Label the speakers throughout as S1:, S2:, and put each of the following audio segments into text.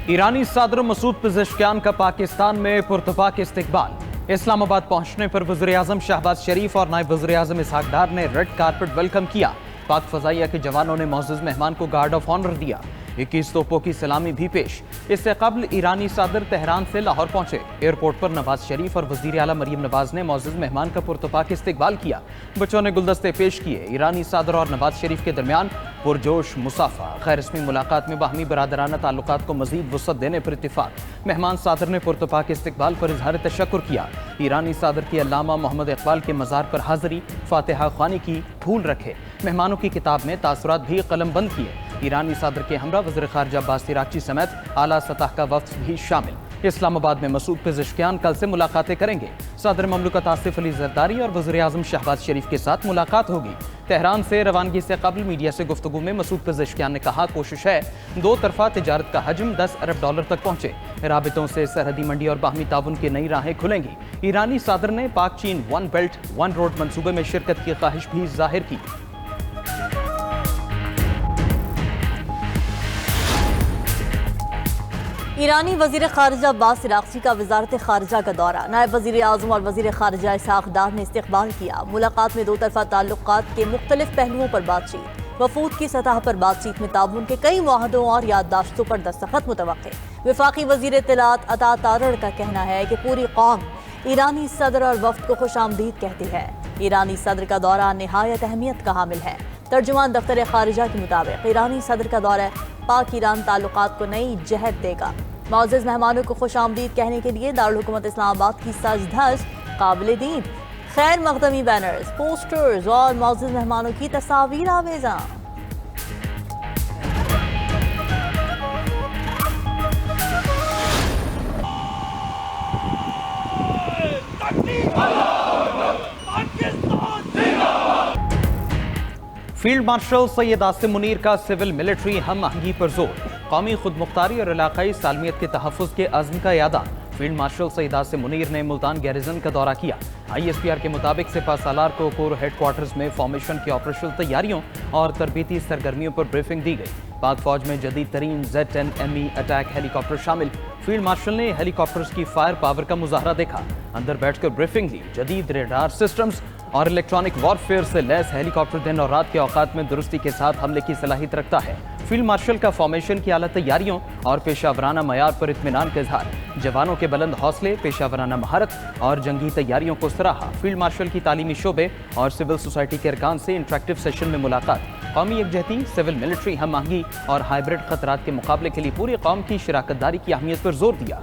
S1: ایرانی صدر Masoud Pezeshkian کا پاکستان میں پرتپاک استقبال۔ اسلام آباد پہنچنے پر وزیر اعظم شہباز شریف اور نائب وزیر اعظم اسحاق ڈار نے ریڈ کارپٹ ویلکم کیا۔ پاک فضائیہ کے جوانوں نے معزز مہمان کو گارڈ آف آنر دیا۔ 21 توپوں کی سلامی بھی پیش۔ اس سے قبل ایرانی صدر تہران سے لاہور پہنچے۔ ایئرپورٹ پر نواز شریف اور وزیر اعلیٰ مریم نواز نے معزز مہمان کا پرتپاک استقبال کیا۔ بچوں نے گلدستے پیش کیے۔ ایرانی صدر اور نواز شریف کے درمیان پرجوش مصافحہ۔ غیر رسمی ملاقات میں باہمی برادرانہ تعلقات کو مزید وسعت دینے پر اتفاق۔ مہمان صدر نے پرتپاک استقبال پر اظہار تشکر کیا۔ ایرانی صدر کی علامہ محمد اقبال کے مزار پر حاضری، فاتحہ خوانی کی، پھول رکھے۔ مہمانوں کی کتاب میں تاثرات بھی قلم بند کیے۔ ایرانی صدر کے ہمراہ وزیر خارجہ عباس عراقچی سمیت اعلیٰ سطح کا وفد بھی شامل۔ اسلام آباد میں مسعود پزشکیان کل سے ملاقاتیں کریں گے۔ صدر مملکت آصف علی زرداری اور وزیر اعظم شہباز شریف کے ساتھ ملاقات ہوگی۔ تہران سے روانگی سے قبل میڈیا سے گفتگو میں مسعود پزشکیان نے کہا کوشش ہے دو طرفہ تجارت کا حجم 10 ارب ڈالر تک پہنچے۔ رابطوں سے سرحدی منڈی اور باہمی تعاون کی نئی راہیں کھلیں گی۔ ایرانی صدر نے پاک چین ون بیلٹ ون روڈ منصوبے میں شرکت کی خواہش بھی ظاہر کی۔
S2: ایرانی وزیر خارجہ عباس عراقچی کا وزارت خارجہ کا دورہ۔ نائب وزیر اعظم اور وزیر خارجہ اسحاق ڈار نے استقبال کیا۔ ملاقات میں دو طرفہ تعلقات کے مختلف پہلوؤں پر بات چیت۔ وفود کی سطح پر بات چیت میں تعاون کے کئی معاہدوں اور یادداشتوں پر دستخط متوقع۔ وفاقی وزیر اطلاعات عطا تارڑ کا کہنا ہے کہ پوری قوم ایرانی صدر اور وفد کو خوش آمدید کہتی ہے۔ ایرانی صدر کا دورہ نہایت اہمیت کا حامل ہے۔ ترجمان دفتر خارجہ کے مطابق ایرانی صدر کا دورہ پاک ایران تعلقات کو نئی جہت دے گا۔ معزز مہمانوں کو خوش آمدید کہنے کے لیے دارالحکومت اسلام آباد کی سج دھج قابل دید خیر مقدمی بینرز، پوسٹرز اور معزز مہمانوں کی تصاویر آویزاں۔
S1: فیلڈ مارشل سید عاصم منیر کا سول ملٹری ہم آہنگی پر زور۔ قومی خود مختاری اور علاقائی سالمیت کے تحفظ کے عزم کا اعادہ۔ فیلڈ مارشل سید عاصم منیر نے ملتان گیریزن کا دورہ کیا۔ ISPR کے مطابق سپہ سالار کو کور ہیڈ کوارٹرز میں فارمیشن کی آپریشنل تیاریوں اور تربیتی سرگرمیوں پر بریفنگ دی گئی۔ پاک فوج میں جدید ترین Z-10 ME اٹیک ہیلی کاپٹر شامل۔ فیلڈ مارشل نے ہیلی کاپٹرز کی فائر پاور کا مظاہرہ دیکھا، اندر بیٹھ کر بریفنگ دی۔ جدید ریڈار سسٹمز اور الیکٹرانک وارفیئر سے لیس ہیلی کاپٹر دن اور رات کے اوقات میں درستی کے ساتھ حملے کی صلاحیت رکھتا ہے۔ فیلڈ مارشل کا فارمیشن کی اعلیٰ تیاریوں اور پیشہ ورانہ معیار پر اطمینان کا اظہار۔ جوانوں کے بلند حوصلے، پیشہ ورانہ مہارت اور جنگی تیاریوں کو سراہا۔ فیلڈ مارشل کی تعلیمی شعبے اور سول سوسائٹی کے ارکان سے انٹریکٹیو سیشن میں ملاقات۔ قومی یکجہتی، سول ملٹری ہم آہنگی اور ہائبرڈ خطرات کے مقابلے کے لیے پوری قوم کی شراکت داری کی اہمیت پر زور دیا۔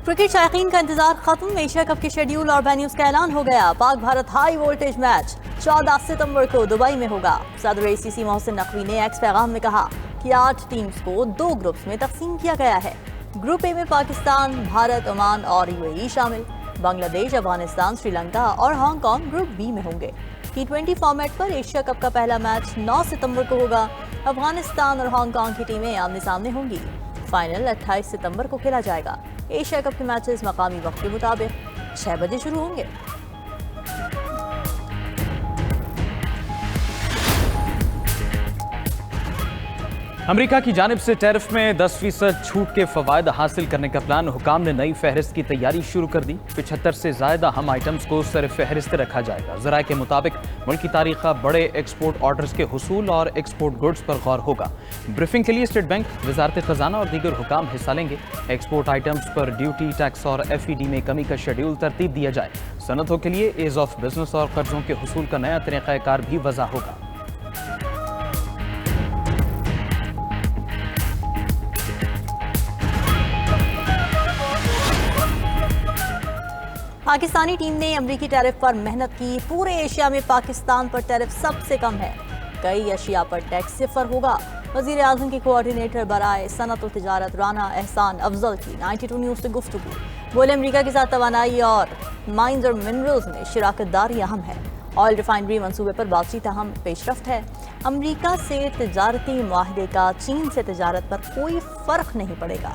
S2: کرکٹ شائقین کا انتظار ختم۔ ایشیا کپ کے شیڈیول اور وینیوز کا اعلان ہو گیا۔ پاک بھارت ہائی وولٹیج میچ 14 ستمبر کو دبئی میں ہوگا۔ صدر ACC محسن نقوی نے ایکس پیغام میں کہا کہ 8 ٹیمز کو 2 گروپس میں تقسیم کیا گیا ہے۔ گروپ اے میں پاکستان، بھارت، عمان اور UAE شامل۔ بنگلہ دیش، افغانستان، سری لنکا اور ہانگ کانگ گروپ بی میں ہوں گے۔ T20 فارمیٹ پر ایشیا کپ کا پہلا میچ 9 ستمبر کو ہوگا۔ افغانستان اور ہانگ کانگ کی ٹیمیں آمنے سامنے ہوں گی۔ فائنل 28 ستمبر کو کھیلا جائے گا۔ ایشیا کپ کے میچز مقامی وقت کے مطابق 6 بجے شروع ہوں گے۔
S1: امریکہ کی جانب سے ٹیرف میں 10% چھوٹ کے فوائد حاصل کرنے کا پلان۔ حکام نے نئی فہرست کی تیاری شروع کر دی۔ 75 سے زائد اہم آئٹمز کو سر فہرست رکھا جائے گا۔ ذرائع کے مطابق ملکی تاریخ کا بڑے ایکسپورٹ آرڈرز کے حصول اور ایکسپورٹ گڈز پر غور ہوگا۔ بریفنگ کے لیے اسٹیٹ بینک، وزارت خزانہ اور دیگر حکام حصہ لیں گے۔ ایکسپورٹ آئٹمز پر ڈیوٹی، ٹیکس اور FED میں کمی کا شیڈیول ترتیب دیا جائے۔ صنعتوں کے لیے ایز آف بزنس اور قرضوں کے حصول کا نیا طریقہ کار بھی وضع ہوگا۔
S2: پاکستانی ٹیم نے امریکی ٹیرف پر محنت کی۔ پورے ایشیا میں پاکستان پر ٹیرف سب سے کم ہے۔ کئی اشیاء پر ٹیکس 0 ہوگا۔ وزیر اعظم کے کوآرڈینیٹر برائے صنعت و تجارت رانا احسان افضل کی 92 نیوز سے گفتگو۔ بولے امریکہ کے ساتھ توانائی اور مائنز اور منرلز میں شراکت داری اہم ہے۔ آئل ریفائنری منصوبے پر بات چیت اہم پیش رفت ہے۔ امریکہ سے تجارتی معاہدے کا چین سے تجارت پر کوئی فرق نہیں پڑے گا۔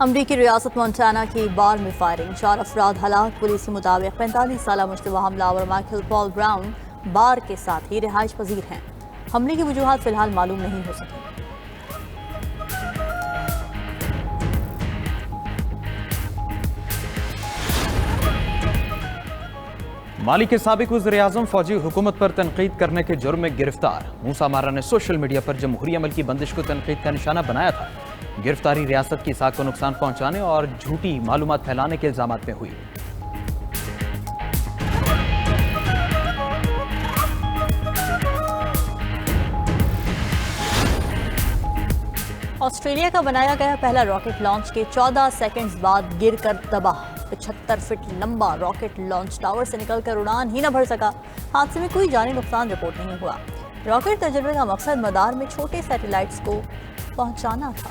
S2: امریکی ریاست مونٹانا کی بار میں فائرنگ، 4 افراد ہلاک، پولیس کے مطابق 45 سالہ مشتبہ حملہ آور مائیکل پال براؤن بار کے ساتھ ہی رہائش پذیر ہیں۔ حملے کی وجوہات فی الحال معلوم نہیں ہو سکی۔
S1: مالی کے سابق وزیر اعظم فوجی حکومت پر تنقید کرنے کے جرم میں گرفتار۔ موسیٰ مارا نے سوشل میڈیا پر جمہوری عمل کی بندش کو تنقید کا نشانہ بنایا تھا۔ گرفتاری ریاست کی ساکھ کو نقصان پہنچانے اور جھوٹی معلومات پھیلانے کے الزامات میں ہوئی۔
S2: آسٹریلیا کا بنایا گیا پہلا راکٹ لانچ کے 14 سیکنڈز بعد گر کر تباہ۔ 75 فٹ لمبا راکٹ لانچ ٹاور سے نکل کر اڑان ہی نہ بھر سکا۔ حادثے میں کوئی جانی نقصان رپورٹ نہیں ہوا۔ راکٹ تجربے کا مقصد مدار میں چھوٹے سیٹلائٹس کو پہنچانا تھا۔